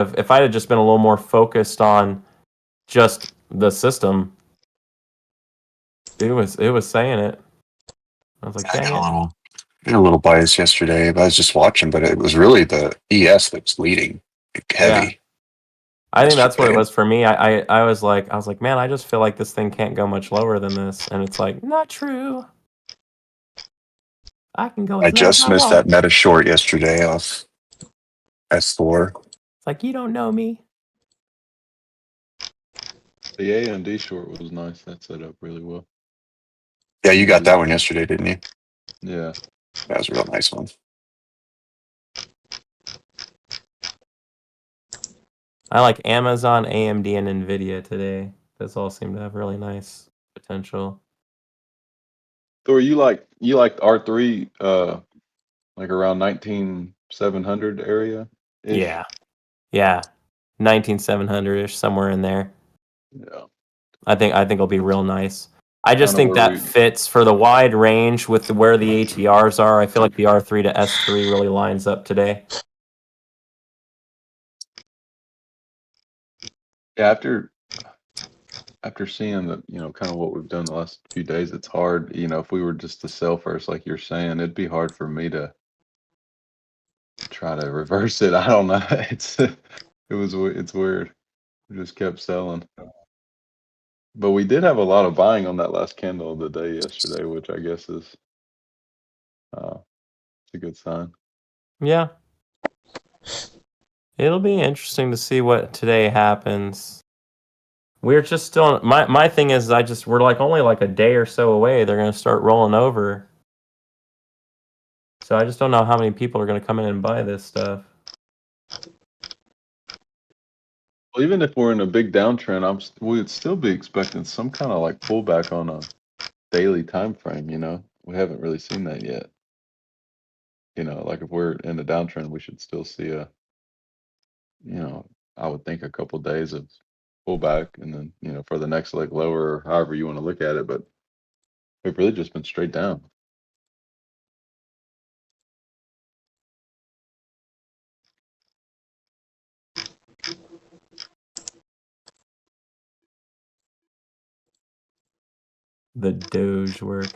if I had just been a little more focused on just the system, it was saying it. I was like, I dang got it. a little biased yesterday, but I was just watching, but it was really the ES that was leading Yeah. heavy. I think that's what it Yesterday. was for me. I was like, man, I just feel like this thing can't go much lower than this. And it's like, not true. I can go I as low as just I missed that want. meta short yesterday off S4. It's like, you don't know me. The AMD short was nice. That set up really well. Yeah, you got that one yesterday, didn't you? Yeah. That was a real nice one. I like Amazon, AMD, and NVIDIA today. Those all seem to have really nice potential. Thor, you liked R3 like around 19700 area ish? Yeah. Yeah. 19700-ish, somewhere in there. Yeah. I think it'll be real nice. I just Kinda think where that we fits for the wide range with where the ATRs are. I feel like the R3 to S3 really lines up today. yeah, after seeing the, kind of what we've done the last few days, it's hard, if we were just to sell first, like you're saying, it'd be hard for me to try to reverse it. I don't know. It's weird. We just kept selling. But we did have a lot of buying on that last candle of the day yesterday, which I guess is it's a good sign. Yeah. It'll be interesting to see what today happens. We're just still my thing is we're like only like a day or so away. They're gonna start rolling over. So I just don't know how many people are gonna come in and buy this stuff. Well, even if we're in a big downtrend, we'd still be expecting some kind of like pullback on a daily time frame, We haven't really seen that yet. Like if we're in a downtrend, we should still see I would think a couple days of pullback and then, for the next leg lower or however you want to look at it, but we've really just been straight down. The Doge work.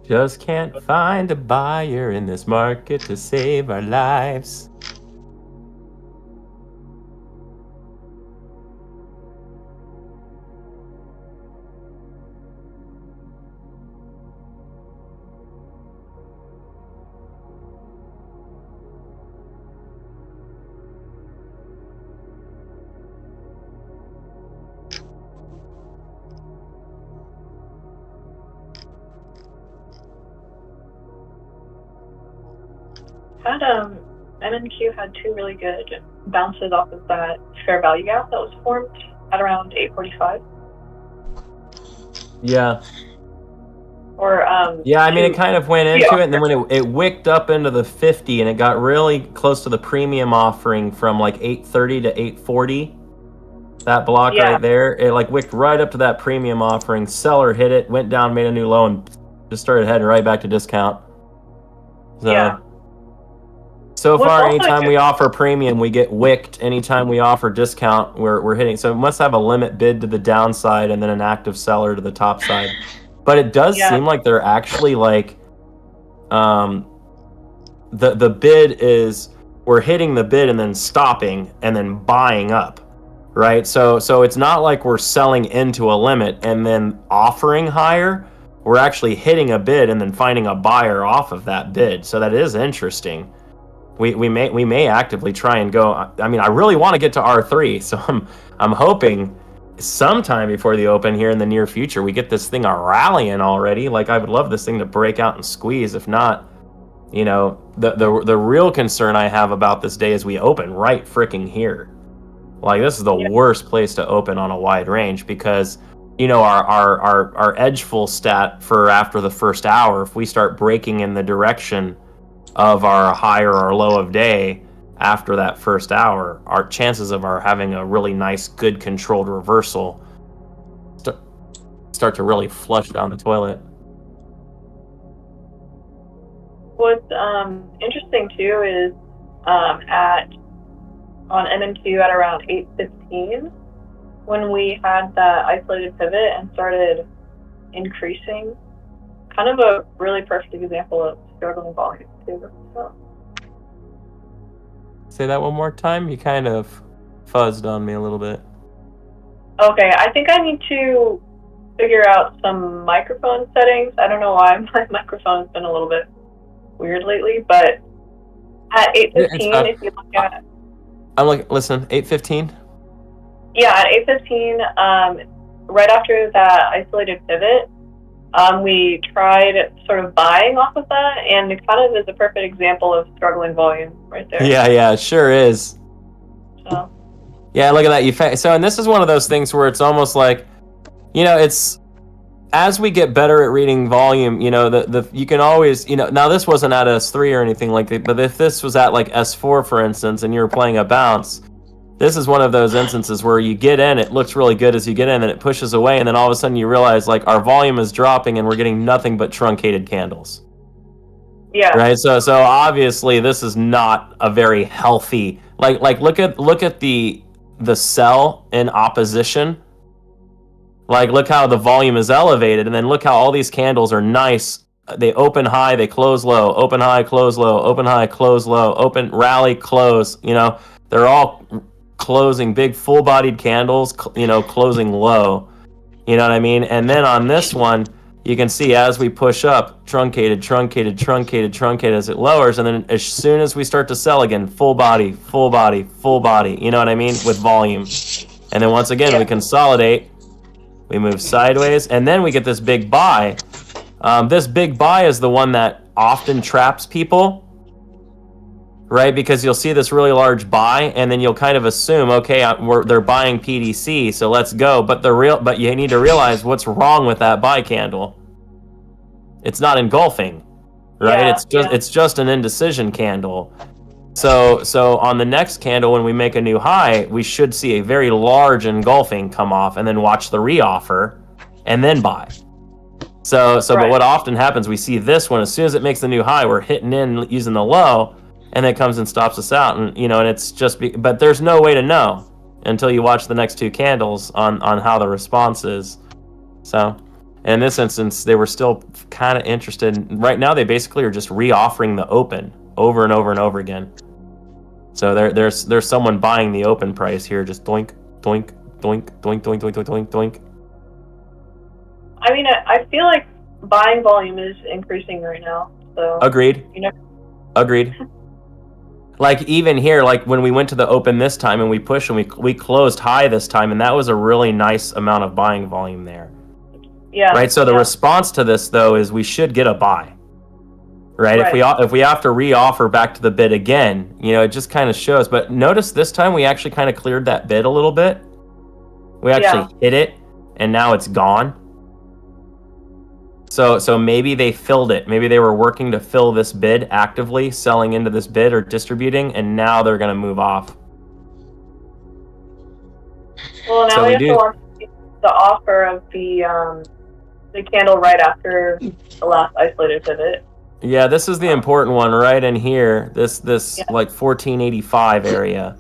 Just can't find a buyer in this market to save our lives. Had MNQ had two really good bounces off of that fair value gap that was formed at around 8:45. Yeah. Or Yeah, I mean, it kind of went into Yeah. it, and then when it wicked up into the 50, and it got really close to the premium offering from like 8:30 to 8:40. That block Yeah. right there, it like wicked right up to that premium offering. Seller hit it, went down, made a new low, and just started heading right back to discount. So, Yeah. so What's far, also anytime we offer premium, we get wicked. Anytime we offer discount, we're hitting. So it must have a limit bid to the downside and then an active seller to the top side. But it does Yeah. seem like they're actually like, the bid is, we're hitting the bid and then stopping and then buying up, right? So it's not like we're selling into a limit and then offering higher. We're actually hitting a bid and then finding a buyer off of that bid. So that is interesting. We may actively try and go. I mean, I really want to get to R3, so I'm hoping sometime before the open here in the near future we get this thing a rallying already. Like, I would love this thing to break out and squeeze. If not, you know, the real concern I have about this day is we open right freaking here. Like, this is the worst place to open on a wide range, because, you know, our edge full stat for after the first hour, if we start breaking in the direction of our high or our low of day after that first hour, our chances of our having a really nice, good controlled reversal start to really flush down the toilet. What's interesting too is on MNQ at around 8:15, when we had that isolated pivot and started increasing, kind of a really perfect example of struggling volume too. So. Say that one more time. You kind of fuzzed on me a little bit. Okay, I think I need to figure out some microphone settings. I don't know why my microphone's been a little bit weird lately, but at 8:15, if you look at... I'm like, listen, 8:15? Yeah, at 8:15, right after that isolated pivot, we tried sort of buying off of that, and it kind of is a perfect example of struggling volume right there. Yeah, it sure is. So. Yeah, look at that. So, and this is one of those things where it's almost like, you know, it's, as we get better at reading volume, you know, you can always, you know, now this wasn't at S3 or anything like that, but if this was at like S4, for instance, and you were playing a bounce, this is one of those instances where you get in, it looks really good as you get in, and it pushes away, and then all of a sudden you realize, like, our volume is dropping and we're getting nothing but truncated candles. Yeah. Right. So obviously this is not a very healthy, like look at the sell in opposition. Like, look how the volume is elevated, and then look how all these candles are nice. They open high, they close low, open high, close low, open high, close low, open, rally, close. You know, they're all closing big full-bodied candles, you know, closing low. You know what I mean? And then on this one, you can see as we push up, truncated as it lowers, and then as soon as we start to sell again, full body, you know what I mean, with volume. And then once again, we consolidate, we move sideways, and then we get this big buy. This big buy is the one that often traps people, right? Because you'll see this really large buy, and then you'll kind of assume, okay, they're buying PDC, so let's go. But you need to realize what's wrong with that buy candle. It's not engulfing, right? Yeah, It's just an indecision candle. So on the next candle, when we make a new high, we should see a very large engulfing come off, and then watch the reoffer, and then buy. So Right. But what often happens, we see this one, as soon as it makes the new high, we're hitting in using the low, and then it comes and stops us out, and you know, and it's just, but there's no way to know until you watch the next two candles on how the response is. So In this instance, they were still kind of interested. Right now, they basically are just re-offering the open over and over and over again. So there's someone buying the open price here, just doink, doink, doink, doink, doink, doink, doink, doink, doink. I mean, I feel like buying volume is increasing right now. So Agreed. Agreed. Like even here, like when we went to the open this time and we pushed and we closed high this time, and that was a really nice amount of buying volume there. Yeah. Right. So the response to this though is we should get a buy. Right. If we have to re-offer back to the bid again, it just kind of shows. But notice this time we actually kind of cleared that bid a little bit. We actually hit it, and now it's gone. So maybe they filled it. Maybe they were working to fill this bid actively, selling into this bid or distributing, and now they're going to move off. Well, now So we we have do- to watch the offer of the candle right after the last isolated pivot. Yeah, this is the important one right in here. This like 1485 area.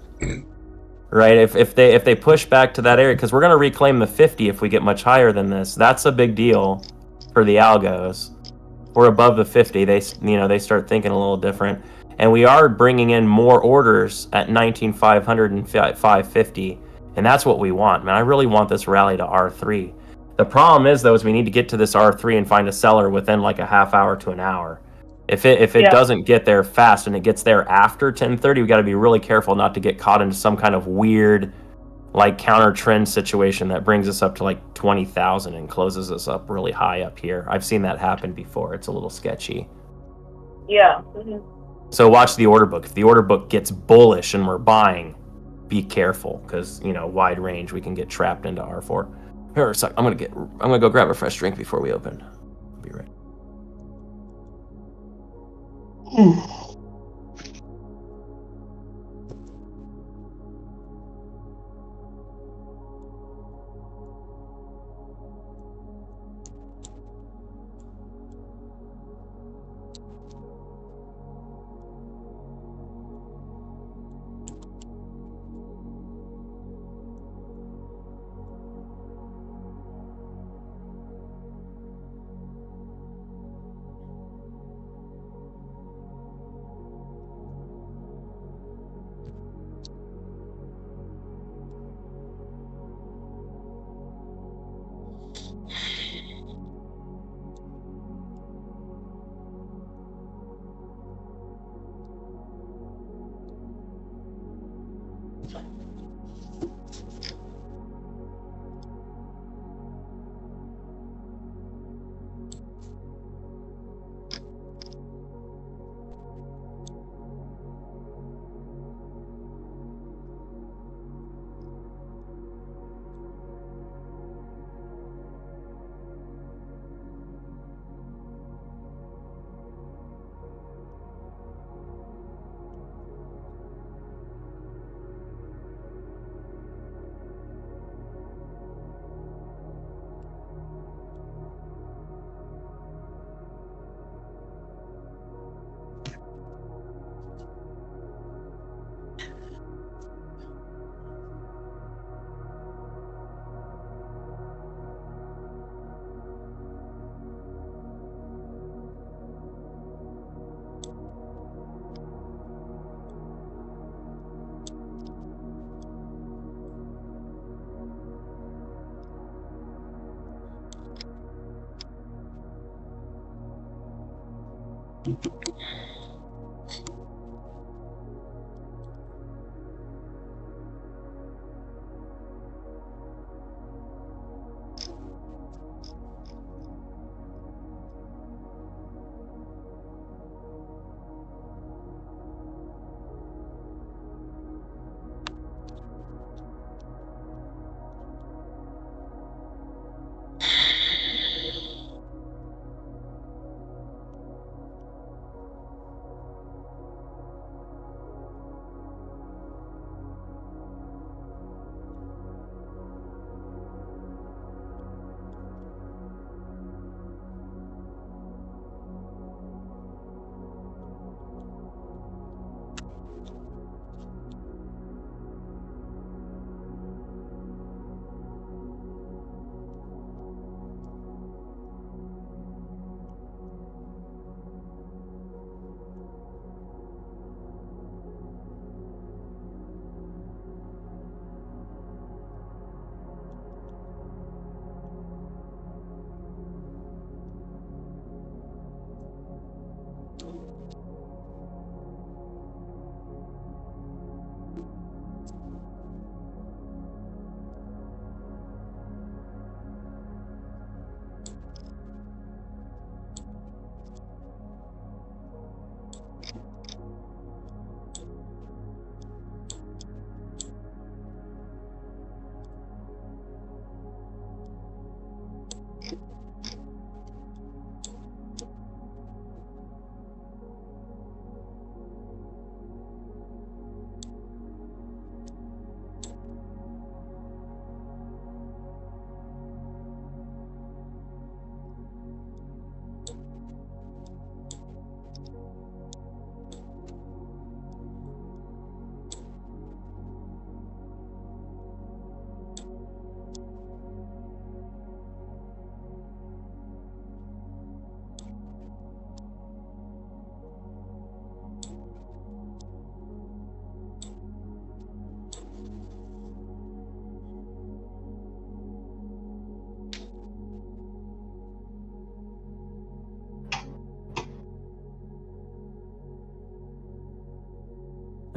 Right? If they push back to that area, because we're going to reclaim the 50 if we get much higher than this. That's a big deal for the algos. We're above the 50. They start thinking a little different, and we are bringing in more orders at 19,500 and 550, and that's what we want, man. I really want this rally to R3. The problem is though, is we need to get to this R3 and find a seller within like a half hour to an hour. If it doesn't get there fast and it gets there after 10:30, we got to be really careful not to get caught into some kind of weird, like counter trend situation that brings us up to like 20,000 and closes us up really high up here. I've seen that happen before. It's a little sketchy. Yeah. Mm-hmm. So watch the order book. If the order book gets bullish and we're buying, be careful, because wide range, we can get trapped into R4. Here, a sec. I'm gonna go grab a fresh drink before we open. I'll be right.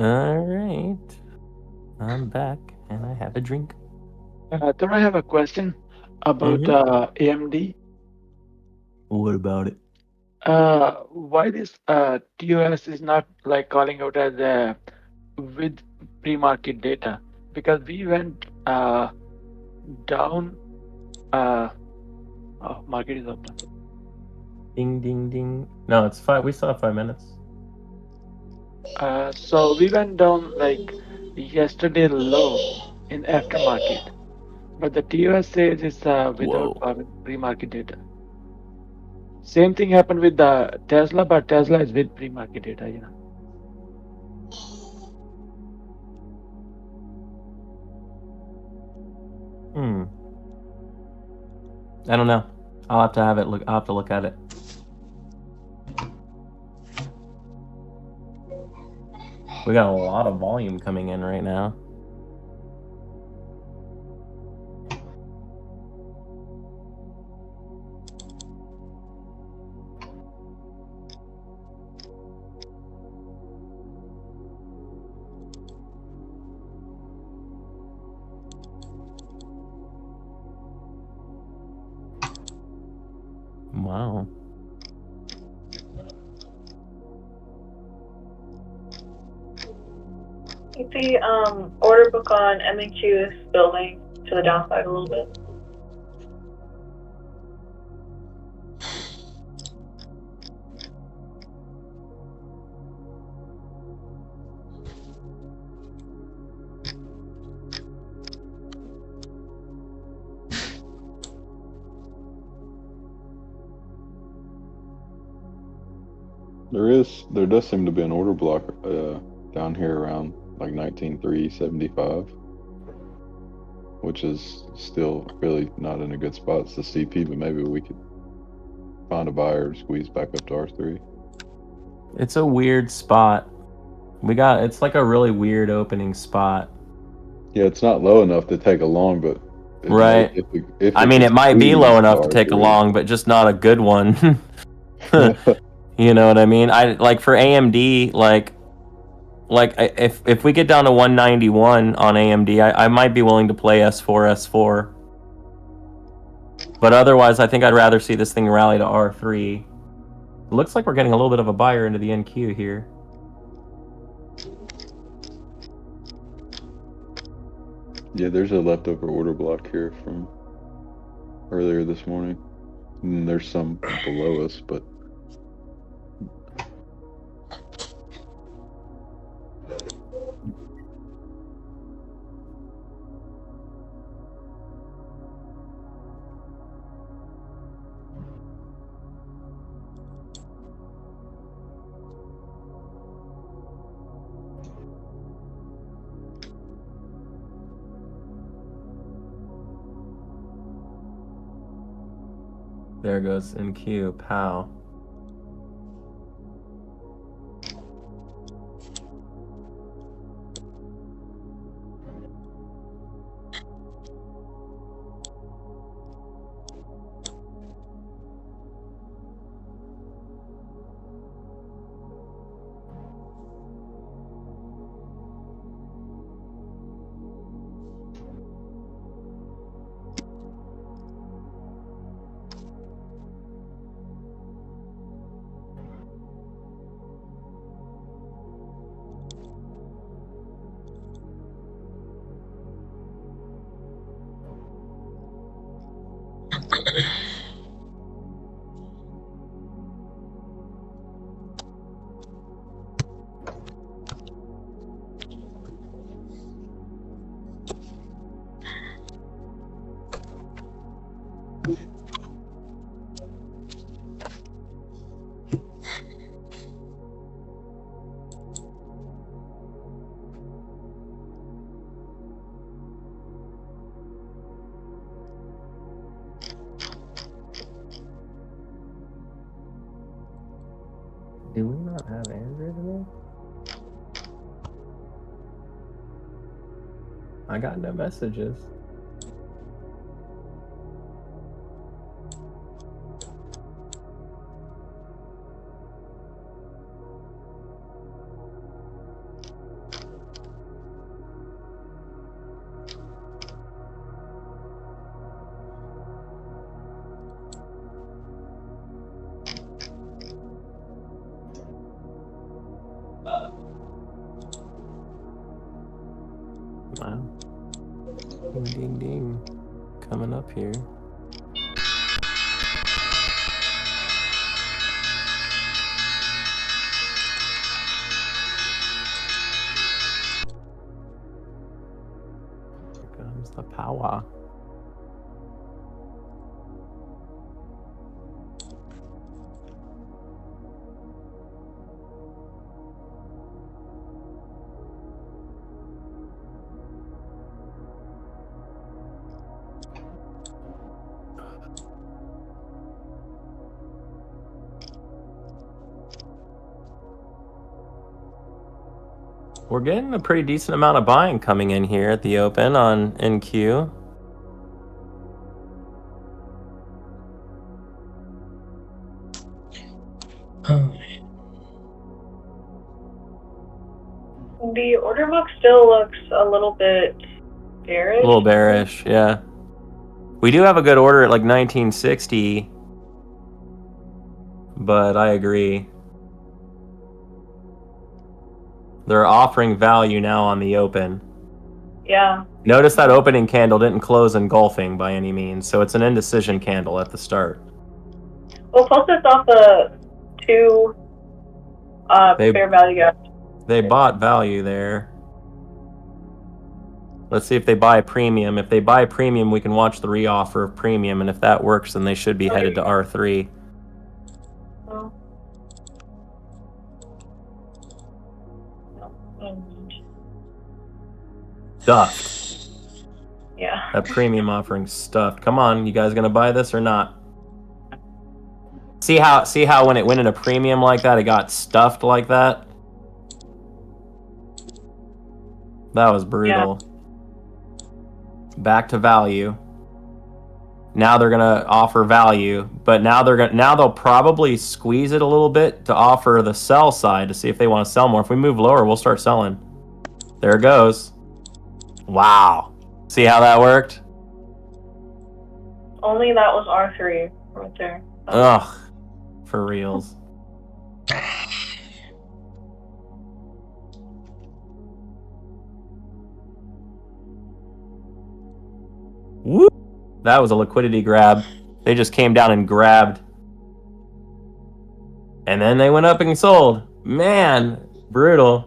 All right. I'm back and I have a drink. Then I have a question about AMD. What about it? Why this TOS is not like calling out as a with pre-market data? Because we went down. Oh, market is open. Ding, ding, ding. No, it's 5. We still have 5 minutes. So we went down like yesterday low in aftermarket, but the TOS says it's without pre-market data. Same thing happened with the Tesla, but Tesla is with pre-market data, you know. I don't know. I'll have to have it look. I'll have to look at it. We got a lot of volume coming in right now. Wow. You see, order book on MEQ is building to the downside a little bit. There does seem to be an order block down here around like 19,375, which is still really not in a good spot. It's the CP, but maybe we could find a buyer to squeeze back up to R3. It's a weird spot. It's like a really weird opening spot. Yeah, it's not low enough to take a long, but Right. if I mean, it might be low enough to take a R3. long, but just not a good one. You know what I mean? I like for AMD, if we get down to 191 on AMD, I might be willing to play S4. But otherwise, I think I'd rather see this thing rally to R3. It looks like we're getting a little bit of a buyer into the NQ here. Yeah, there's a leftover order block here from earlier this morning. And there's some below us, but There goes NQ, pow. Do we not have Andrew today? I got no messages. going up here. Here comes the power. We're getting a pretty decent amount of buying coming in here at the open on NQ. The order book still looks a little bit bearish. A little bearish, yeah. We do have a good order at like 1960, but I agree. They're offering value now on the open. Yeah. Notice that opening candle didn't close engulfing by any means, so it's an indecision candle at the start. Well, plus it's off the 2 They- fair value gaps. They bought value there. Let's see if they buy premium. If they buy premium, we can watch the reoffer of premium, and if that works, then they should be headed to R3. Oh. No. Stuffed. Yeah. That premium offering stuffed. Come on, you guys gonna buy this or not? See how when it went into premium like that, it got stuffed like that? That was brutal. Back to value. Now they're gonna offer value, but now they'll probably squeeze it a little bit to offer the sell side to see if they want to sell more. If we move lower, we'll start selling. There it goes. Wow. See how that worked? Only that was R3 right there. Ugh. For reals. Woo! That was a liquidity grab. They just came down and grabbed. And then they went up and sold. Man, brutal.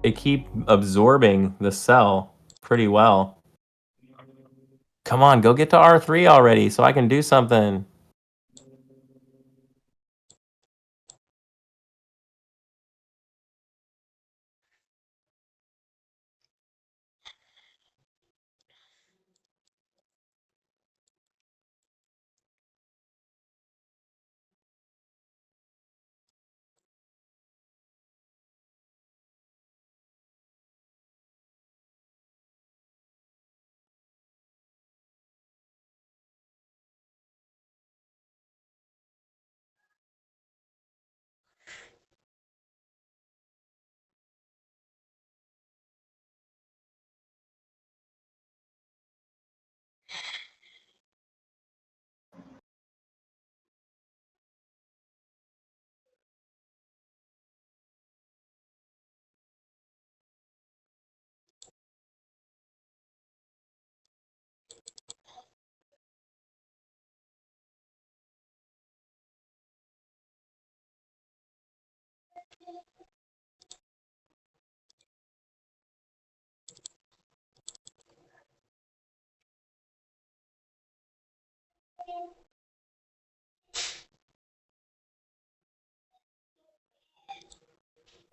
They keep absorbing the sell pretty well. Come on, go get to R3 already so I can do something.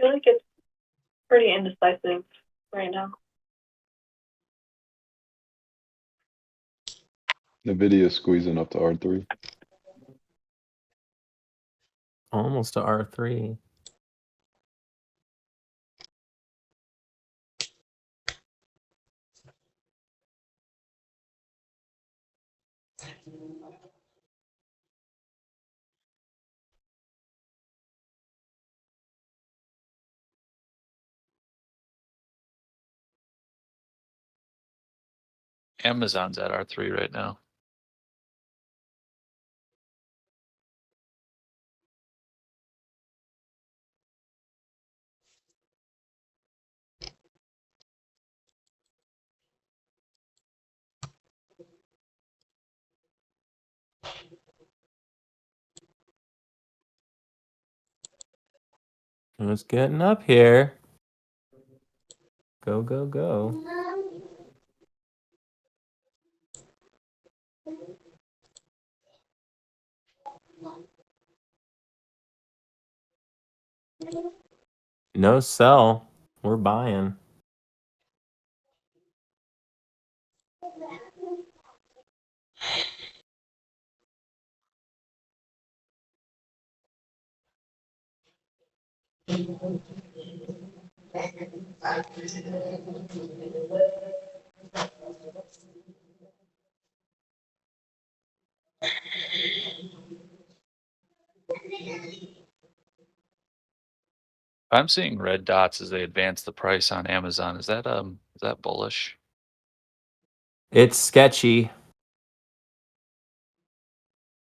I feel like it's pretty indecisive right now. Nvidia squeezing up to R3. Almost to R3. Amazon's at R3 right now. It's getting up here. Go, go, go. No sell. We're buying. I'm seeing red dots as they advance the price on Amazon. Is that bullish? It's sketchy.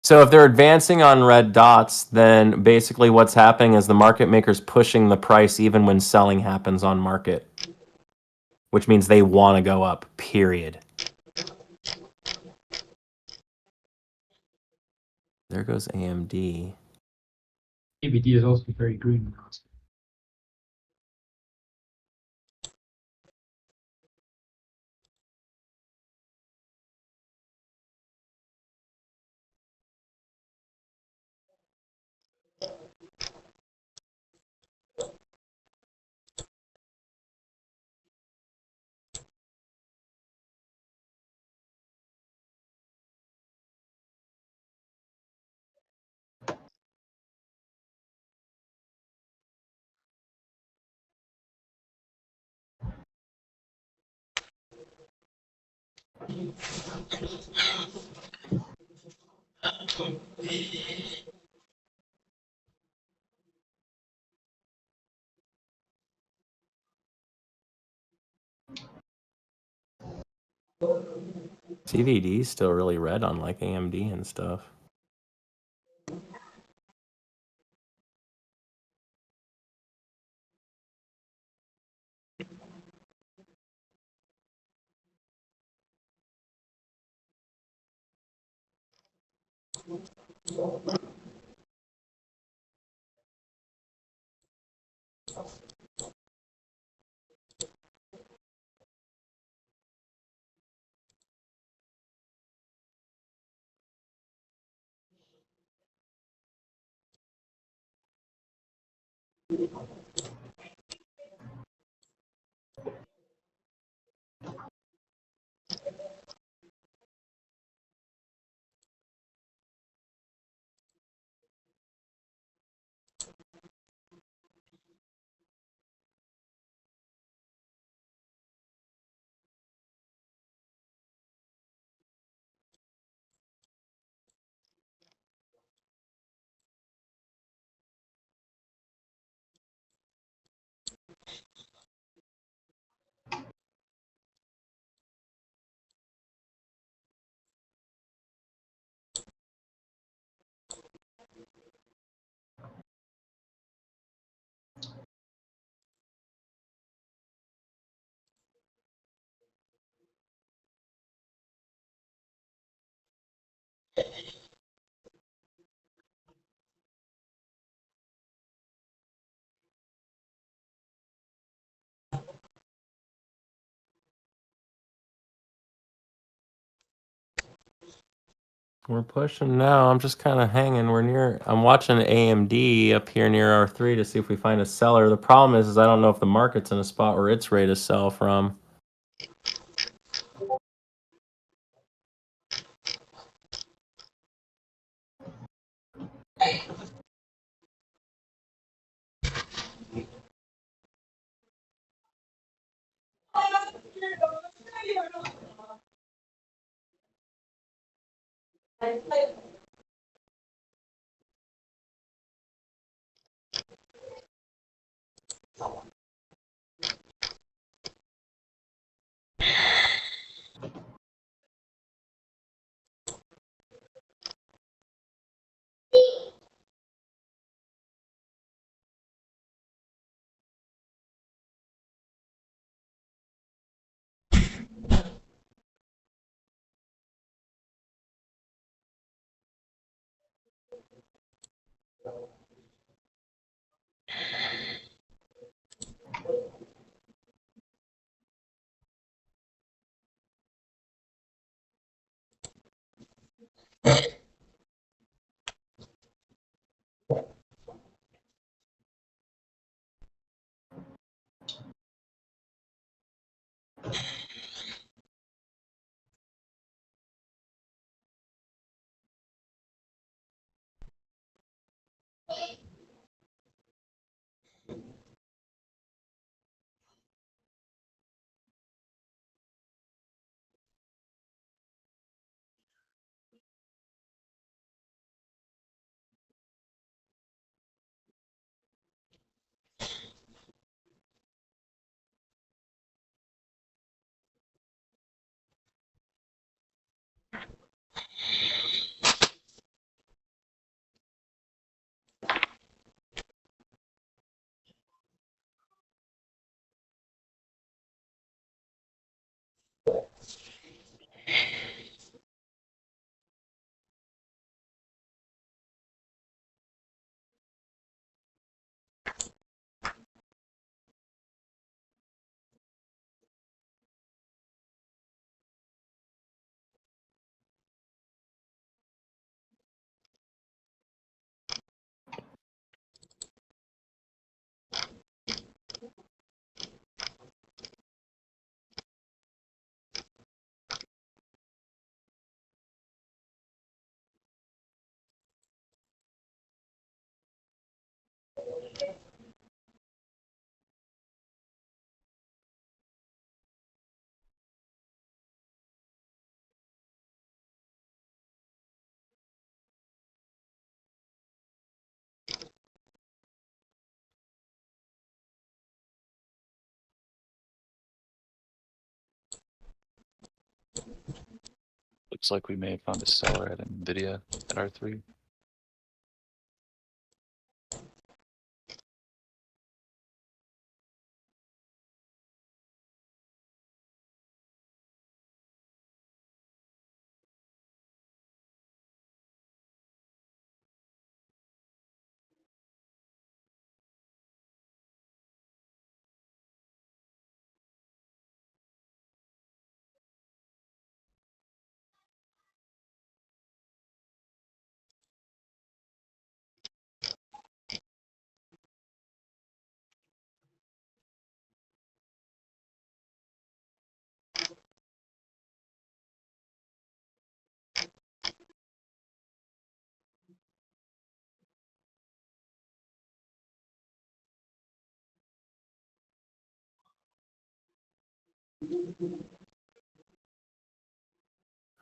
So if they're advancing on red dots, then basically what's happening is the market maker's pushing the price even when selling happens on market, which means they want to go up, period. There goes AMD. ABD is also very green now. CVD is still really red on like AMD and stuff. We're pushing now. I'm just kind of hanging. I'm watching AMD up here near R3 to see if we find a seller. The problem is I don't know if the market's in a spot where it's ready to sell from. Looks like we may have found a seller at NVIDIA at R3.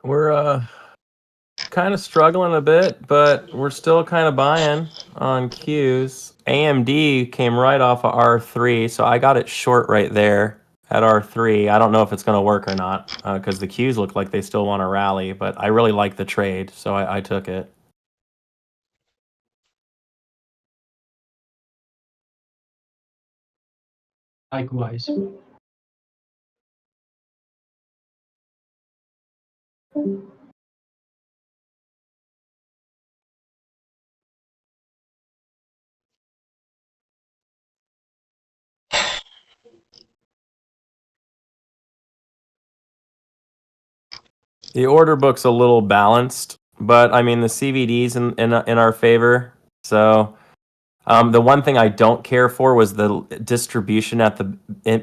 We're kind of struggling a bit, but we're still kind of buying on Qs. AMD came right off of R3, so I got it short right there at R3. I don't know if it's going to work or not because the Qs look like they still want to rally, but I really like the trade, so I took it. Likewise. The order book's a little balanced, but I mean the CVD's in our favor. So the one thing I don't care for was the distribution at the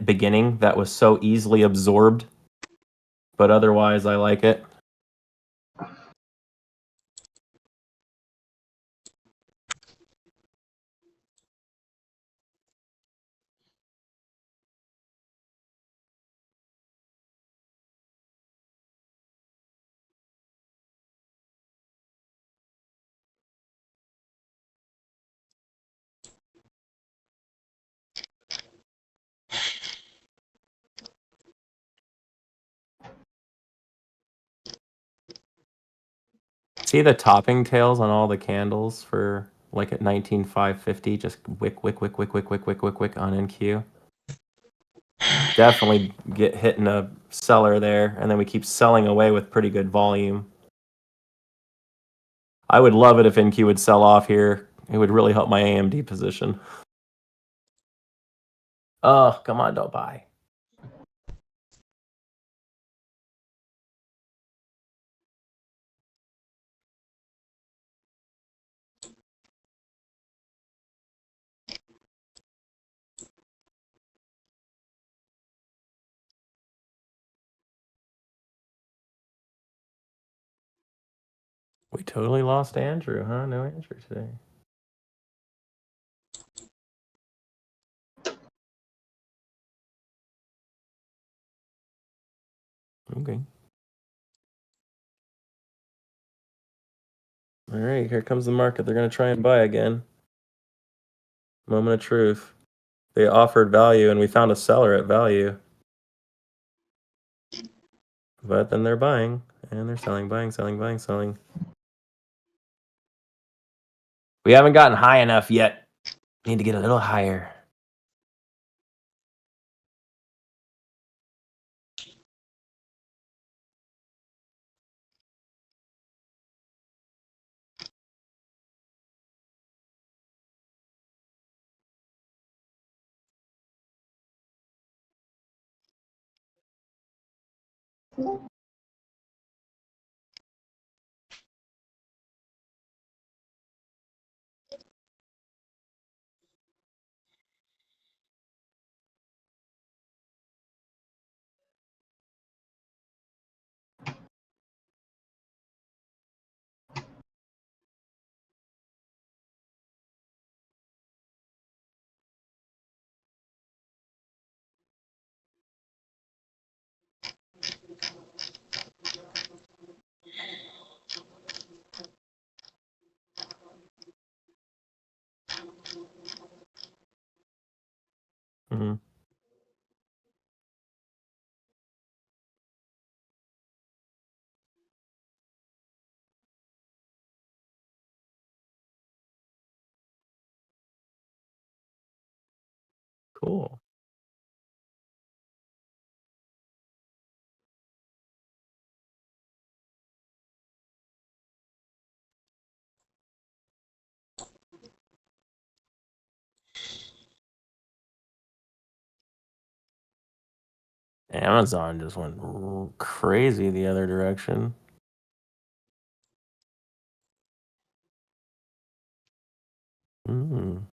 beginning that was so easily absorbed. But otherwise, I like it. See the topping tails on all the candles for like at 19,550, just wick on NQ. Definitely get hit in a seller there, and then we keep selling away with pretty good volume. I would love it if NQ would sell off here. It would really help my AMD position. Oh, come on, don't buy. We totally lost Andrew, huh? No Andrew today. Okay. All right, here comes the market. They're going to try and buy again. Moment of truth. They offered value, and we found a seller at value. But then they're buying, and they're selling, buying, selling, buying, selling. We haven't gotten high enough yet. Need to get a little higher. Mm-hmm. Cool. Amazon just went crazy the other direction. Mm.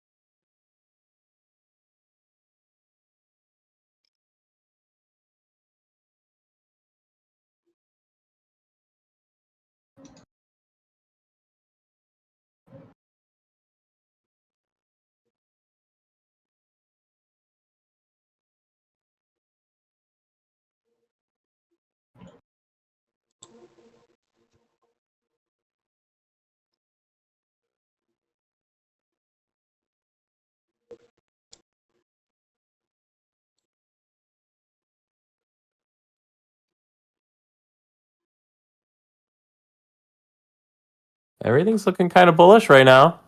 Everything's looking kind of bullish right now.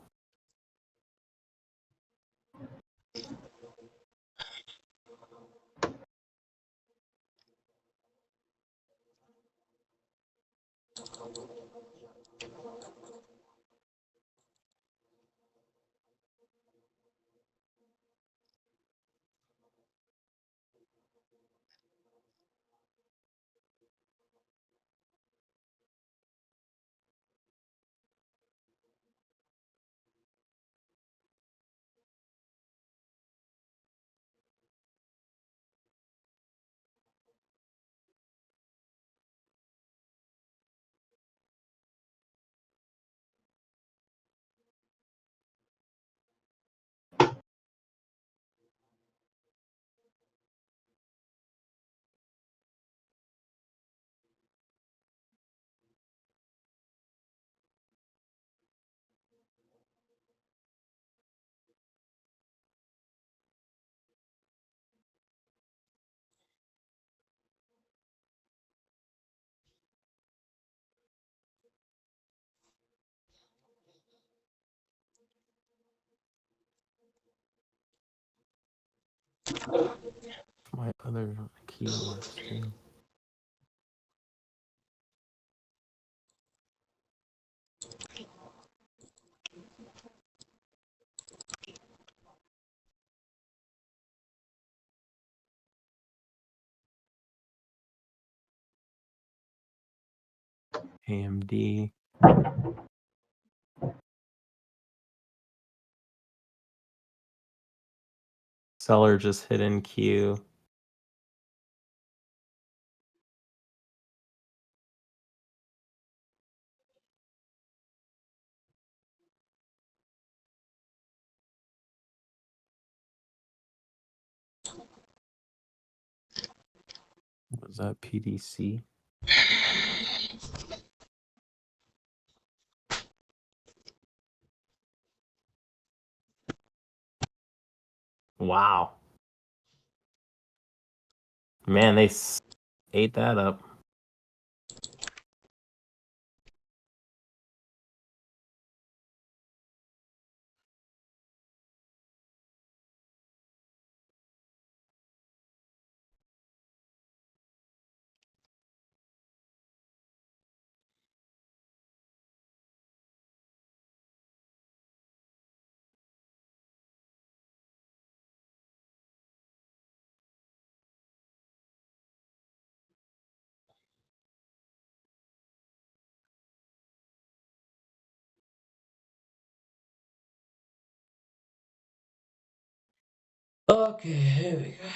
My other key works too. AMD. Seller just hit in queue. Was that PDC? Wow. Man, they ate that up. Okay, here we go.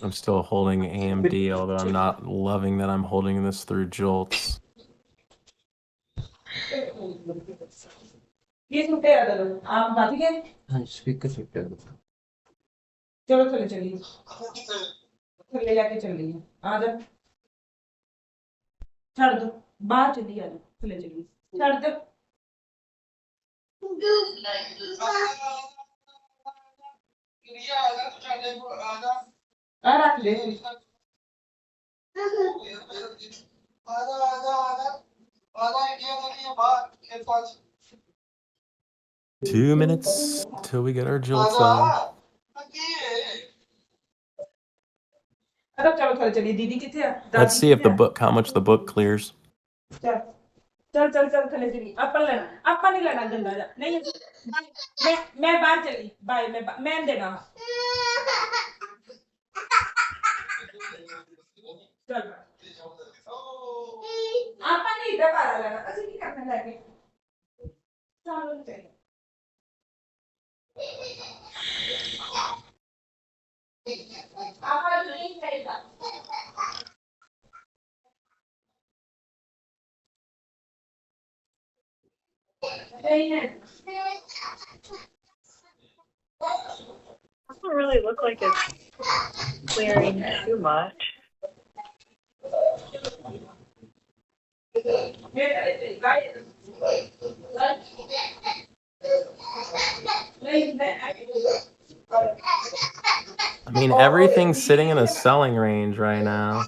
I'm still holding AMD, although I'm not loving that I'm holding this through jolts. Speaker से कर दो चलो थले चलिए थले जाके चलिए आ जा छड़ दो बाहर चलिए आ जाओ थले चलिए छड़ दो आ रख ले 2 minutes till we get our jolts on. अरे चलो थले चलिए दीदी किथे है Let's see if how much the book clears. चल चल चल चल थले चलिए अपन नहीं लेना गंदा जा नहीं मैं बाहर चली बाय मैं देना चल अपन नहीं दबा लेना ऐसे नहीं करना लेके चलो चलिए अपन नहीं करेगा Doesn't really look like it's clearing too much. I mean, everything's sitting in a selling range right now.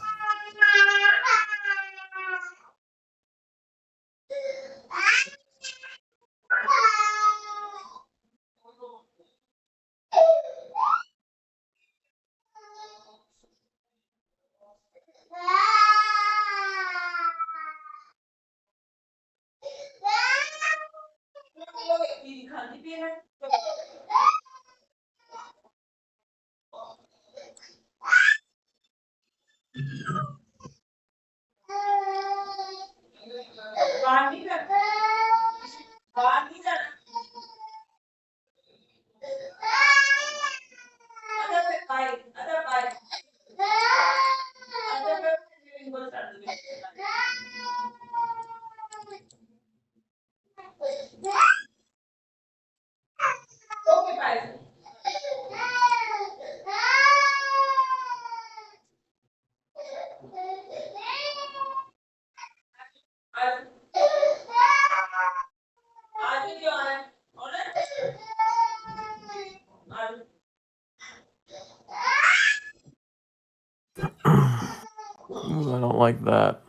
Ooh, I don't like that.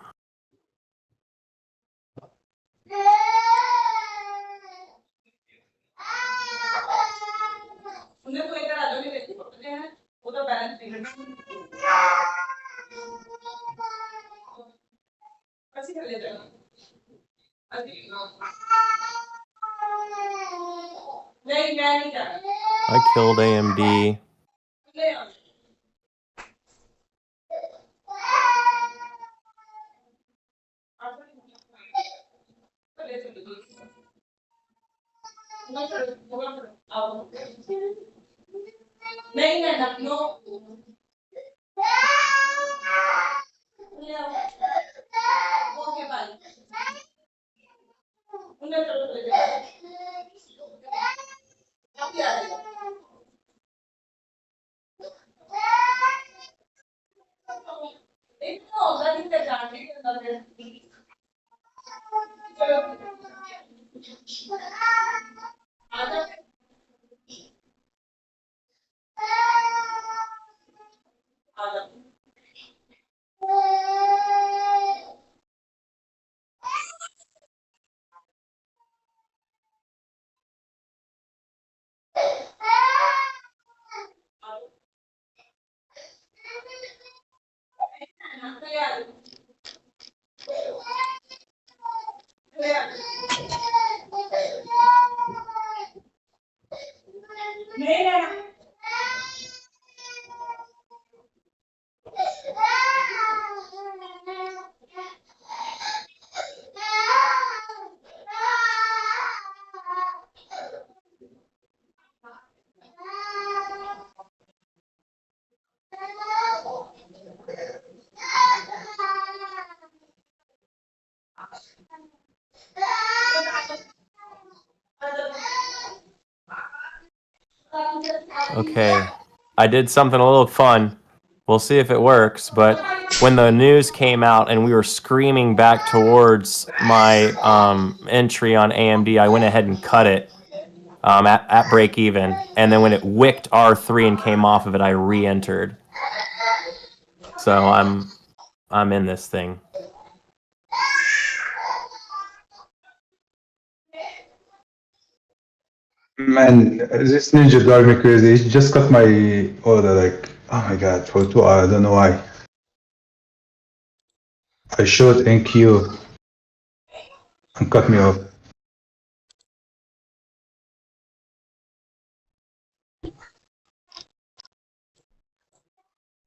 I killed AMD. Okay. I did something a little fun. We'll see if it works, but when the news came out and we were screaming back towards my entry on AMD, I went ahead and cut it at break even. And then when it wicked R3 and came off of it, I re-entered. So I'm in this thing. Man, this ninja drive me crazy. He just cut my order like, oh my god, for 2 hours. I don't know why. I showed NQ and cut me off.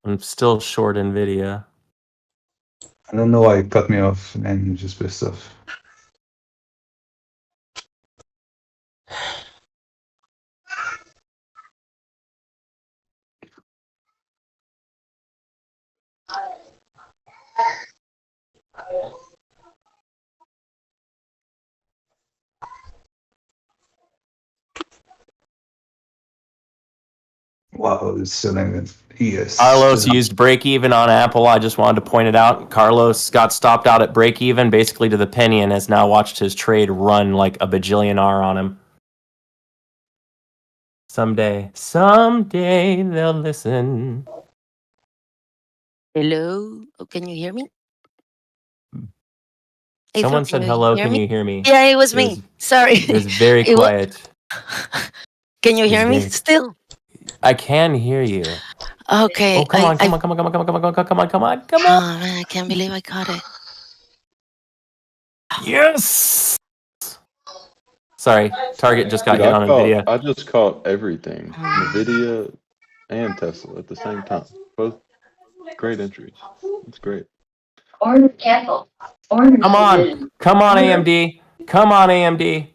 I'm still short Nvidia. I don't know why he cut me off and just pissed off. Wow, it's selling it. Yes. Carlos used break even on Apple. I just wanted to point it out. Carlos got stopped out at break even, basically to the penny, and has now watched his trade run like a bajillion R on him. Someday they'll listen. Hello? Oh, can you hear me? Someone April, said you hello. hear Can me? you hear me? Yeah, it was It me. was- Sorry. It was very It wa- quiet. Can you It was hear me very- still? I can hear you. Okay. Oh, come on, come on, come on, come on, come on, come on, come on, come on, come on. Oh man, I can't believe I got it. Yes. Sorry, Target just got Dude, hit on Nvidia. I just caught everything, Hmm. Nvidia and Tesla at the same time. Both great entries. It's great. Come on, come on, AMD, come on, AMD.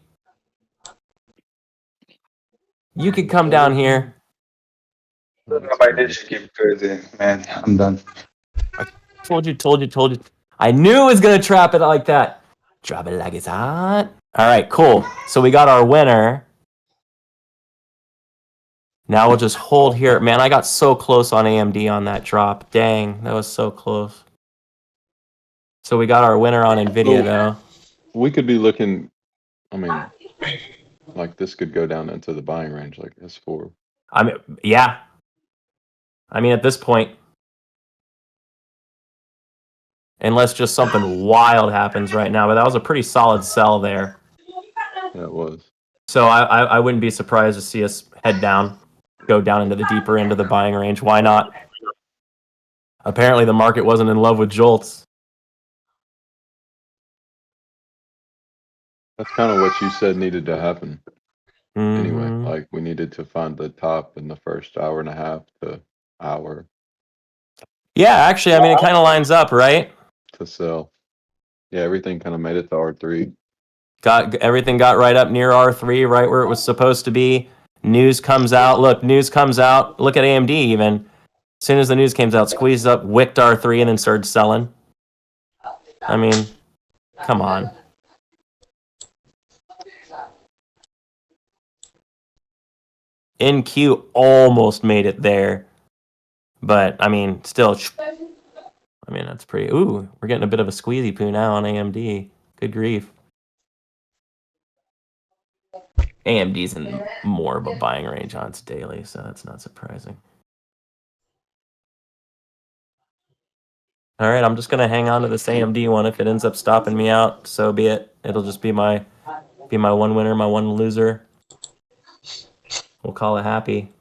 You could come down here. My ninja keep crazy, man. I'm done. Told you. I knew it was gonna trap it like that. Drop it like it's hot. All right, cool. So we got our winner. Now we'll just hold here. Man, I got so close on AMD on that drop. Dang, that was so close. So we got our winner on Nvidia though. We could be looking, I mean, like this could go down into the buying range, like S4. I mean, yeah. I mean, at this point, unless just something wild happens right now, but that was a pretty solid sell there. Yeah, it was. So I wouldn't be surprised to see us head down, go down into the deeper end of the buying range. Why not? Apparently the market wasn't in love with jolts. That's kind of what you said needed to happen. Anyway, Mhm. like we needed to find the top in the first hour and a half to hour Yeah, actually, I mean, it kind of lines up, right? to sell. Yeah, everything kind of made it to R3. Everything got right up near R3, right where it was supposed to be. News comes out. Look, news comes out. Look at AMD even. As soon as the news came out, squeezed up, wicked R3, and then started selling. I mean, come on. NQ almost made it there, but I mean, still. I mean, that's pretty. Ooh, we're getting a bit of a squeezy poo now on AMD. Good grief. AMD's in more of a buying range on its daily, so that's not surprising. All right, I'm just gonna hang on to this AMD one. If it ends up stopping me out, so be it. It'll just be my one winner, my one loser. We'll call it happy.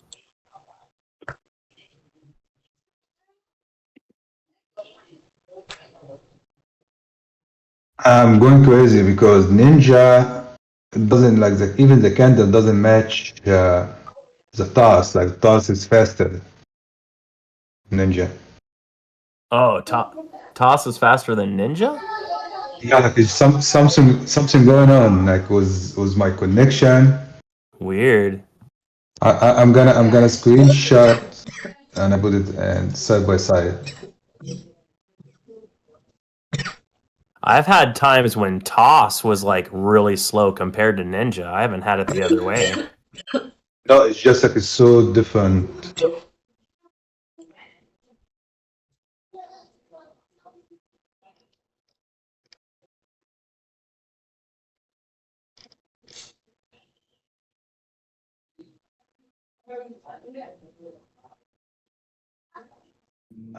I'm going crazy because Ninja doesn't like even the candle doesn't match the TOS. Like TOS is faster. Ninja. Oh, Toss is faster than Ninja? Yeah, like it's something going on. Like was my connection. Weird. I'm gonna screenshot and I put it side by side. I've had times when Toss was like really slow compared to Ninja. I haven't had it the other way. No, it's just like it's so different.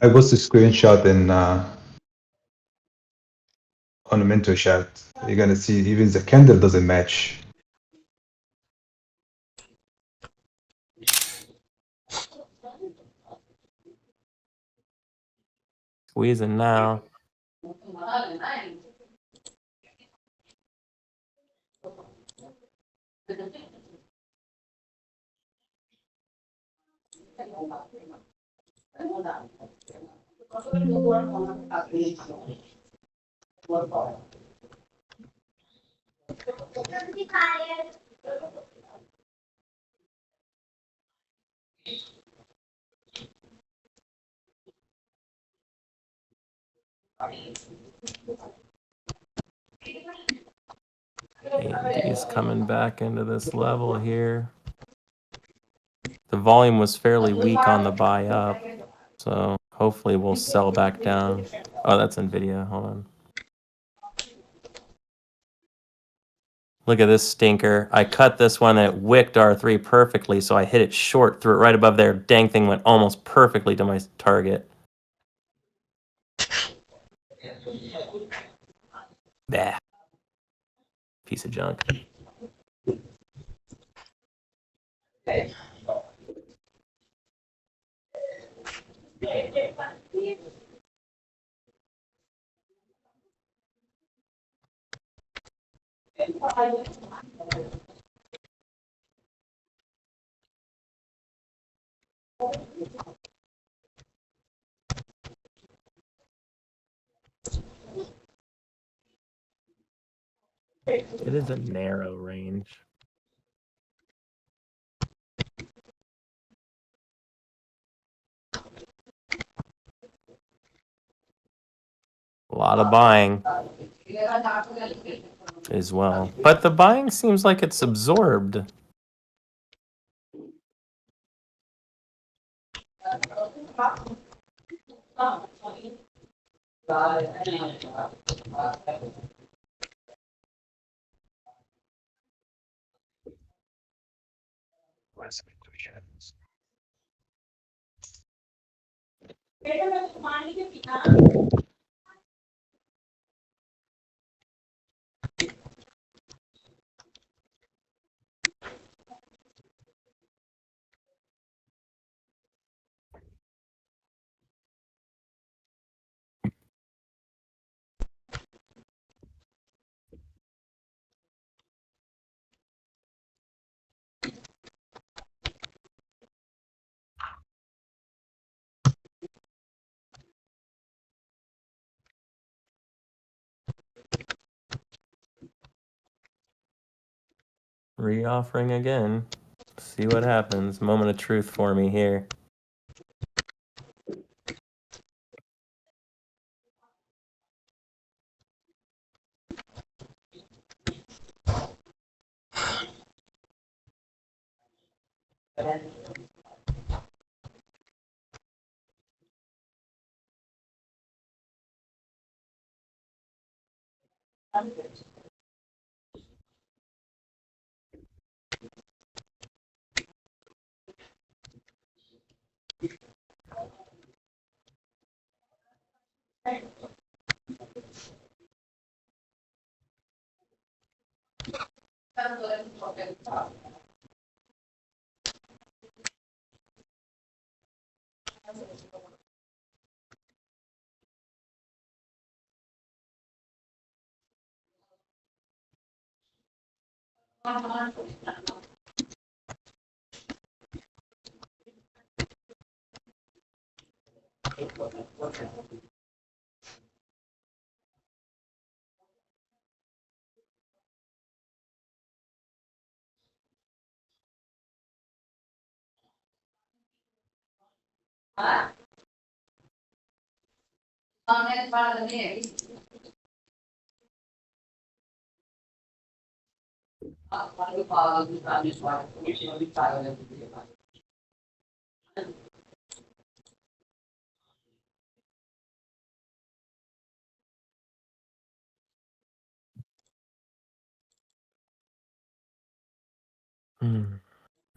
I posted a screenshot in on the mentor chat. You're gonna see even the candle doesn't match. Squeezing now. AMD's coming back into this level here. The volume was fairly weak on the buy up, so hopefully we'll sell back down. Oh, that's NVIDIA. Hold on. Look at this stinker. I cut this one and it wicked R3 perfectly, so I hit it short, threw it right above there. Dang thing went almost perfectly to my target. Bah. Piece of junk. It is a narrow range. A lot of buying as well. But the buying seems like it's absorbed. Re-offering again. See what happens. Moment of truth for me here.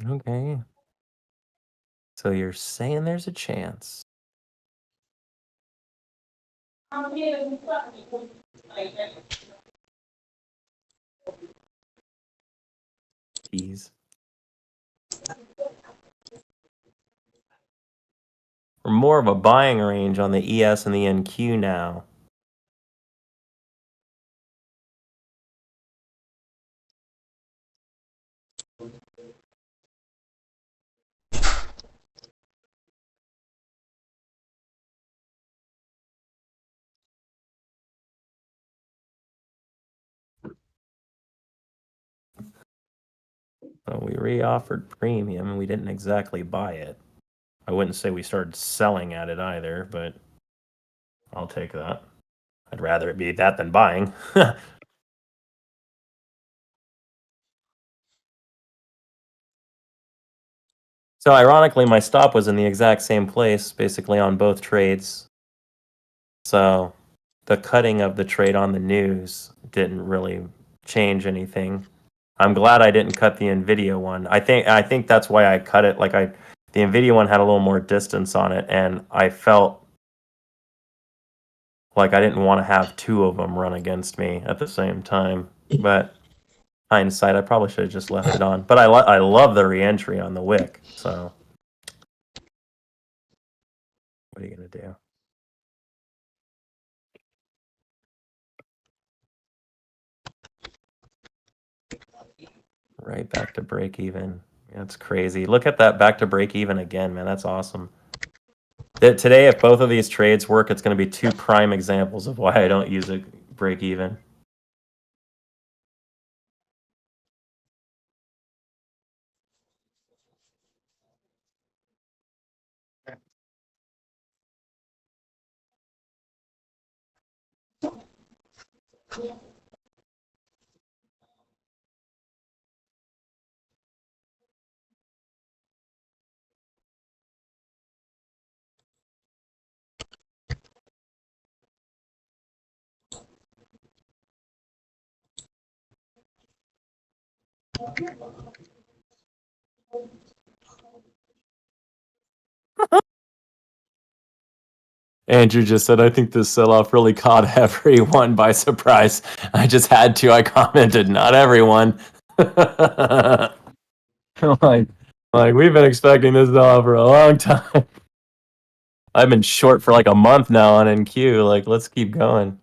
Okay. So you're saying there's a chance. Jeez. We're more of a buying range on the ES and the NQ now. Well, we re-offered premium and we didn't exactly buy it. I wouldn't say we started selling at it either, but I'll take that. I'd rather it be that than buying. So ironically, my stop was in the exact same place, basically on both trades. So the cutting of the trade on the news didn't really change anything. I'm glad I didn't cut the Nvidia one. I think that's why I cut it. Like the Nvidia one had a little more distance on it, and I felt like I didn't want to have two of them run against me at the same time. But hindsight, I probably should have just left it on. But I love the reentry on the wick. So what are you gonna do? Right back to break even. That's crazy. Look at that back to break even again, man. That's awesome. Today, if both of these trades work, it's going to be two prime examples of why I don't use a break even. Andrew just said, I think this sell-off really caught everyone by surprise. I just had to. I commented, not everyone. like we've been expecting this sell-off for a long time. I've been short for like a month now on NQ. Like, let's keep going.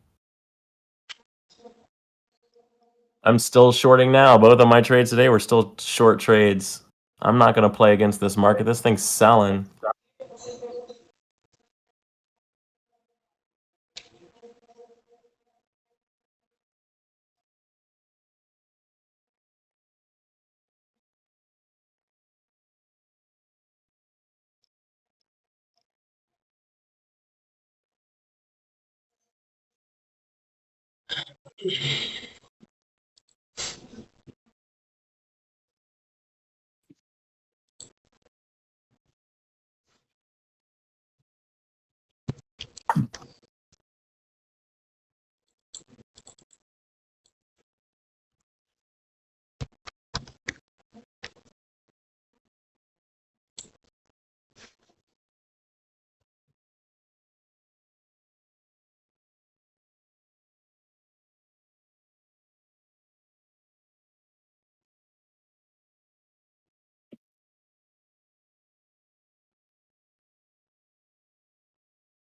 I'm still shorting now. Both of my trades today were still short trades. I'm not going to play against this market. This thing's selling.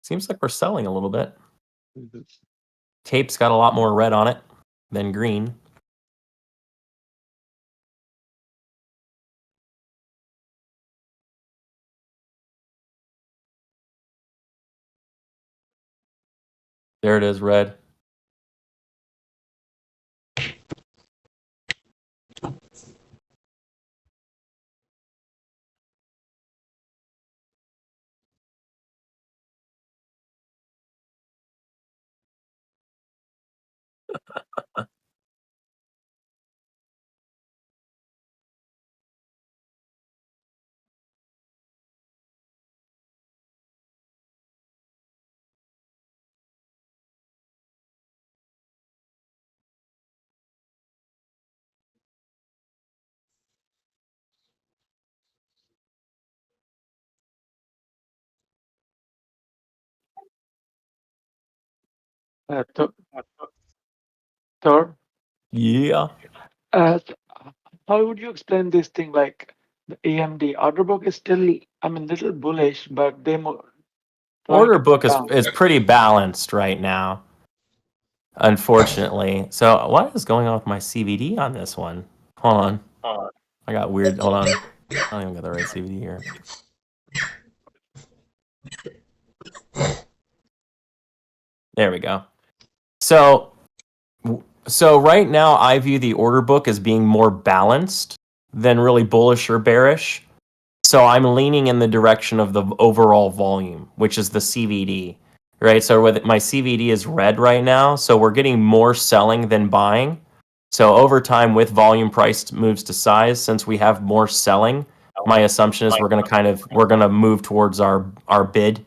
Seems like we're selling a little bit. Tape's got a lot more red on it than green. There it is, red. Thor, Yeah. how would you explain this thing like the AMD order book is still, I mean, little bullish, but they more Order book down. is pretty balanced right now, unfortunately. So what is going on with my CVD on this one? Hold on. I got weird. Hold on. I don't even got the right CVD here. There we go. So right now I view the order book as being more balanced than really bullish or bearish. So I'm leaning in the direction of the overall volume, which is the CVD, right? So with my CVD is red right now, so we're getting more selling than buying. So over time, with volume price moves to size, since we have more selling, my assumption is we're gonna move towards our bid.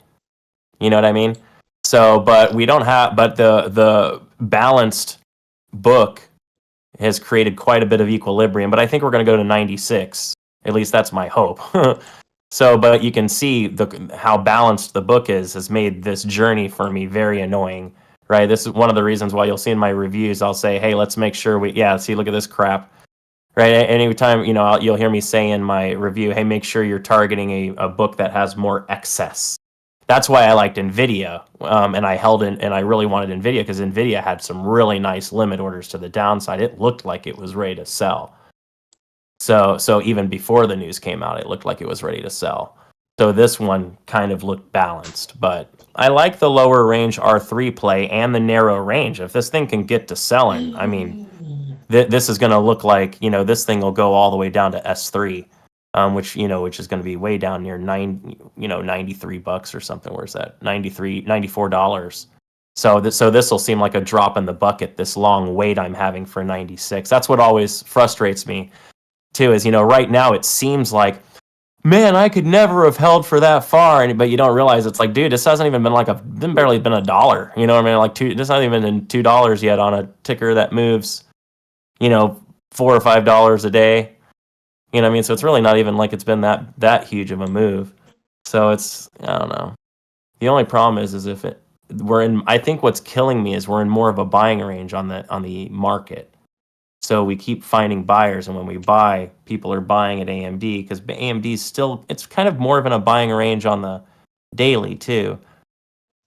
You know what I mean? So, but we don't have, but the balanced book has created quite a bit of equilibrium. But I think we're gonna go to 96. At least that's my hope. So, but you can see how balanced the book has made this journey for me very annoying, right? This is one of the reasons why you'll see in my reviews, I'll say, hey, let's make sure see, look at this crap, right? Anytime, you'll hear me say in my review, hey, make sure you're targeting a book that has more excess. That's why I liked NVIDIA, and I really wanted NVIDIA because NVIDIA had some really nice limit orders to the downside. It looked like it was ready to sell. So even before the news came out, it looked like it was ready to sell. So this one kind of looked balanced, but I like the lower range R3 play and the narrow range. If this thing can get to selling, I mean, this is going to look like, this thing will go all the way down to S3, which is going to be way down near $93 or something. Where's that? $94. So this will seem like a drop in the bucket, this long wait I'm having for 96. That's what always frustrates me too, is right now it seems like, man, I could never have held for that far, but you don't realize it's like, dude, this hasn't even been barely been $1. You know what I mean? Like this not even in $2 yet on a ticker that moves, $4 or $5 a day. You know what I mean? So it's really not even like it's been that huge of a move. So it's, I don't know. The only problem is if I think what's killing me is we're in more of a buying range on the market. So we keep finding buyers, and when we buy, people are buying at AMD because AMD is still, it's kind of more of in a buying range on the daily too.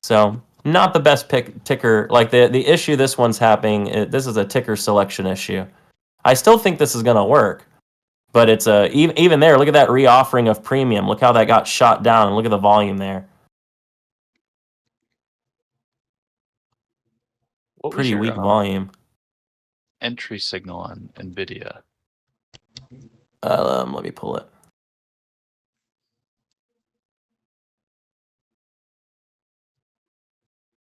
So not the best ticker. Like the issue this one's happening, this is a ticker selection issue. I still think this is going to work, but it's even there. Look at that reoffering of premium. Look how that got shot down, and look at the volume there. Pretty weak volume. Entry signal on NVIDIA. Let me pull it.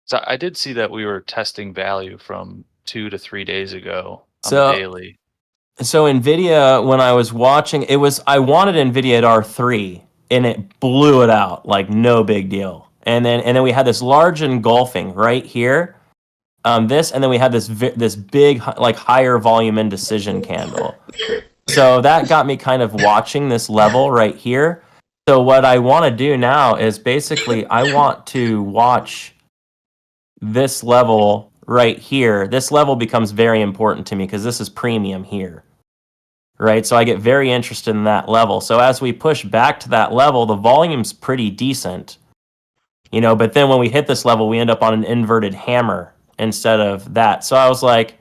So I did see that we were testing value from 2 to 3 days ago on So- the daily. So NVIDIA, when I was watching, I wanted NVIDIA at R3, and it blew it out like no big deal. And then we had this large engulfing right here. And then we had this big, like, higher volume indecision candle. So that got me kind of watching this level right here. So what I want to do now is basically I want to watch this level right here. This level becomes very important to me because this is premium here, right? So I get very interested in that level. So as we push back to that level, the volume's pretty decent. But then when we hit this level, we end up on an inverted hammer instead of that. So I was like,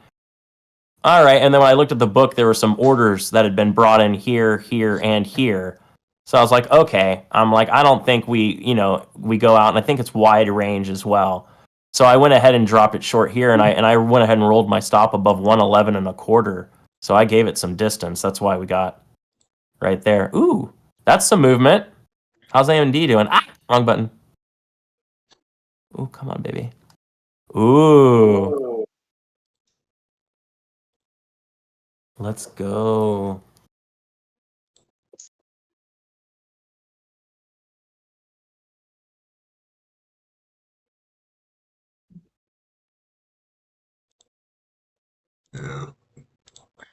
all right. And then when I looked at the book, there were some orders that had been brought in here, here, and here. So I was like, okay. I'm like, I don't think we go out, and I think it's wide range as well. So I went ahead and dropped it short here, and I went ahead and rolled my stop above 111.25. So I gave it some distance. That's why we got right there. Ooh, that's some movement. How's AMD doing? Ah, wrong button. Ooh, come on, baby. Ooh. Let's go.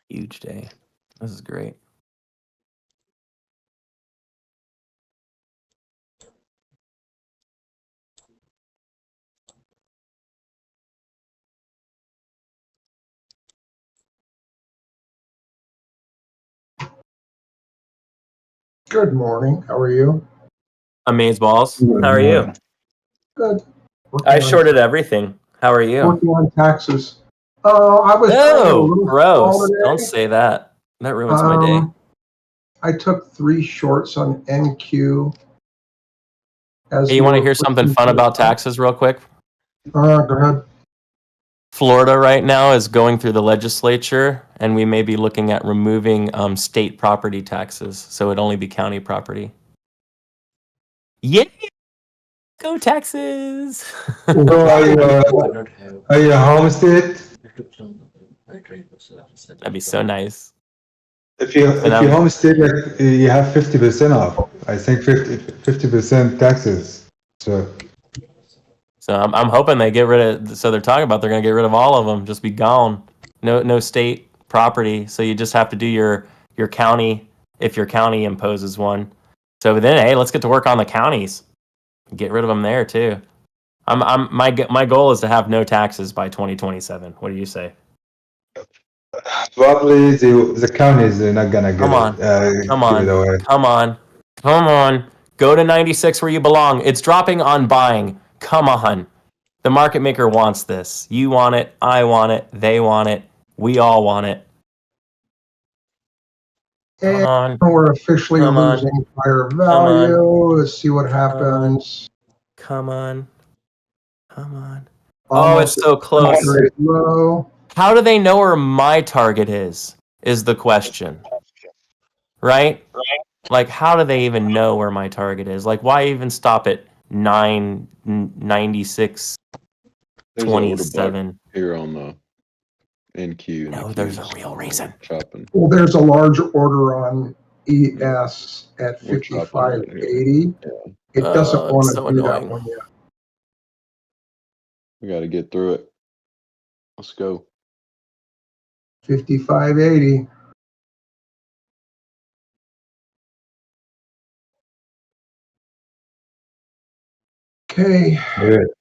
Huge day. This is great. Good morning. How are you? Amaze balls. How are you? Good. I shorted everything. How are you? Working on taxes. I was running a Oh, little gross. small today. Don't say that. That ruins my day. I took 3 shorts on NQ. Hey, you want to hear something fun about taxes real quick? Go ahead. Florida right now is going through the legislature, and we may be looking at removing state property taxes, so it'd only be county property. Yeah, go taxes! So are you a homestead? That'd be so nice. If you homestead, you have 50% off. I think 50% taxes. So I'm hoping they get rid of. So they're talking about they're going to get rid of all of them, just be gone. No state property. So you just have to do your county if your county imposes one. So then, hey, let's get to work on the counties. Get rid of them there too. My goal is to have no taxes by 2027. What do you say? probably the counties are not gonna get Come on. Come on. give it away. Come on. Go to 96 where you belong. It's dropping on buying. Come on. The market maker wants this. You want it. I want it. They want it. We all want it. Come on. We're officially Come on. losing higher on. value. Let's see what happens. Come on. Oh, it's Almost so close. very low. How do they know where my target is the question. Right? Like, how do they even know where my target is? Like, why even stop at 996? There's an order 27. block here on the NQ. No, there's a real reason. Chopping. Well, there's a large order on ES at We're chopping right here. 55.80. It doesn't it's want to so do that annoying. one yet. We got to get through it. Let's go. 55.80. Okay,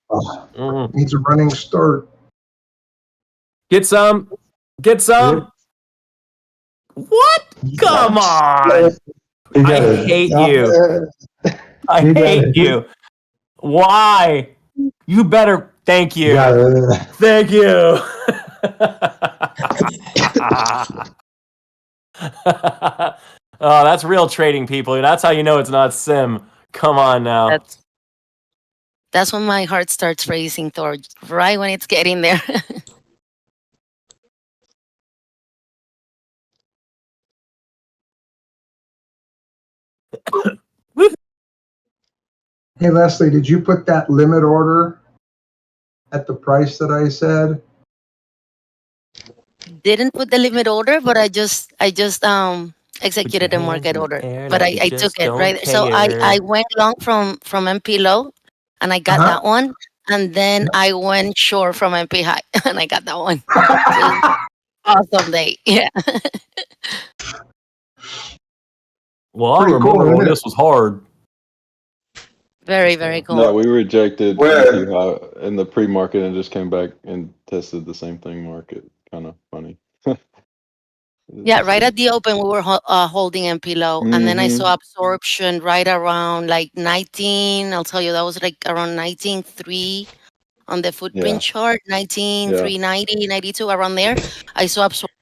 Mhm. needs a running start. Get some. What? Come on. You got I it. hate you. I You got hate it. you. Why? You better. Thank you. Yeah, Thank you. Oh, that's real trading, people. That's how you know it's not sim. Come on now. That's when my heart starts racing, Thor. Right when it's getting there. Hey, Leslie, did you put that limit order at the price that I said? Didn't put the limit order, but I just executed a market order. But I took it right. So I went long from MP low, and I got that one, and then I went short from MP high, and I got that one. Awesome day, yeah. Well, I Pretty remember cool, when isn't it? this was hard. Very, very cool. No, we rejected Where? NQ high in the pre-market and just came back and tested the same thing market. Kind of funny. Yeah, right at the open, we were holding MP low, and then I Mhm. saw absorption right around like 19. I'll tell you, that was like around 19.3 on the footprint chart, 19.3, 90, 92, around there. I saw absorption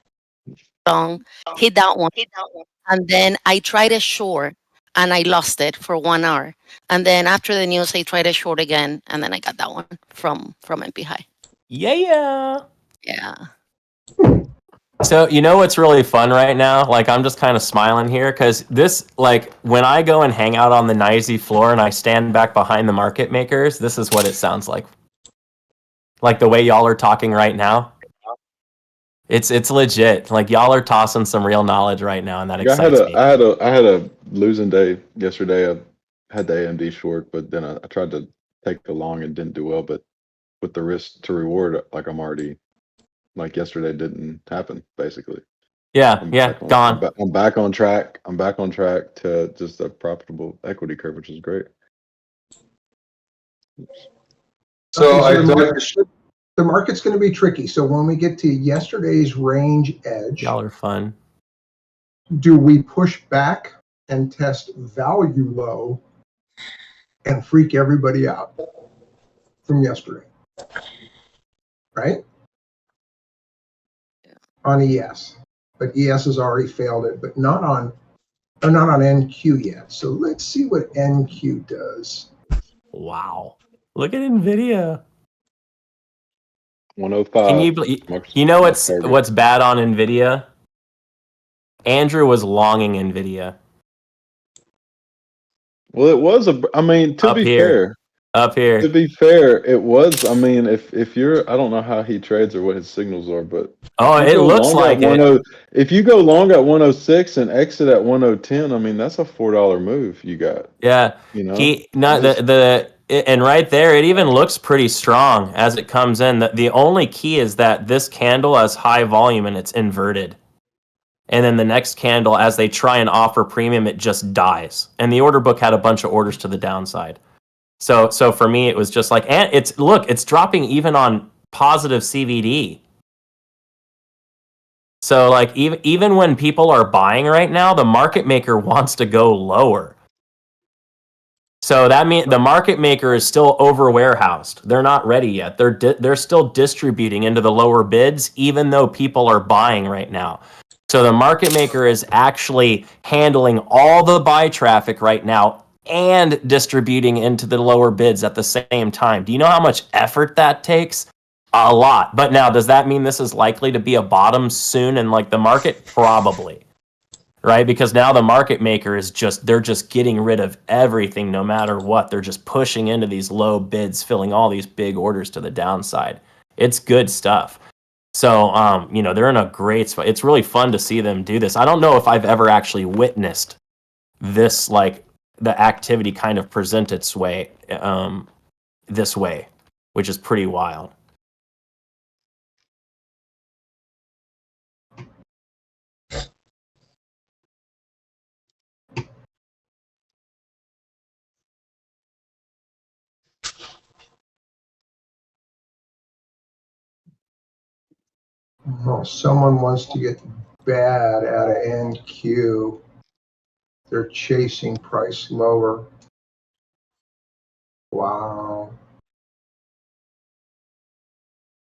long, hit that one, and then I tried a short, and I lost it for 1 hour. And then after the news, I tried a short again, and then I got that one from MP high. Yeah. Yeah. So you know what's really fun right now? Like I'm just kind of smiling here because this, like, when I go and hang out on the NYSE floor and I stand back behind the market makers, this is what it sounds like. Like the way y'all are talking right now. It's legit. Like y'all are tossing some real knowledge right now, and that excites me. I had a losing day yesterday. I had the AMD short, but then I tried to take the long and didn't do well. But with the risk to reward, like I'm already, like yesterday didn't happen. Basically, Yeah, gone. I'm back on track. I'm back on track to just a profitable equity curve, which is great. So I the market's going to be tricky. So when we get to yesterday's range edge, Y'all are fun. do we push back and test value low and freak everybody out from yesterday? Right? On ES. But ES has already failed it, but not on NQ yet. So let's see what NQ does. Wow. Look at NVIDIA. 105. Can you know what's bad on NVIDIA? Andrew was longing NVIDIA. Well, it was I mean, to Up be here. fair, Up here. to be fair, it was. I mean, if you're, I don't know how he trades or what his signals are, but It looks like it. If you go long at 106 and exit at 1010, I mean, that's a $4 move you got. Yeah. You know, and right there, it even looks pretty strong as it comes in. The only key is that this candle has high volume and it's inverted. And then the next candle, as they try and offer premium, it just dies. And the order book had a bunch of orders to the downside. So for me, it was just like, and it's dropping even on positive CVD. So like even when people are buying right now, the market maker wants to go lower. So that means the market maker is still over warehoused. They're not ready yet. They're still distributing into the lower bids, even though people are buying right now. So the market maker is actually handling all the buy traffic right now and distributing into the lower bids at the same time. Do you know how much effort that takes? A lot. But now, does that mean this is likely to be a bottom soon in like the market? Probably. Right? Because now the market maker is they're just getting rid of everything no matter what. They're just pushing into these low bids, filling all these big orders to the downside. It's good stuff. So, they're in a great spot. It's really fun to see them do this. I don't know if I've ever actually witnessed this, like the activity kind of present its way this way, which is pretty wild. Oh, someone wants to get bad out of NQ. They're chasing price lower. Wow.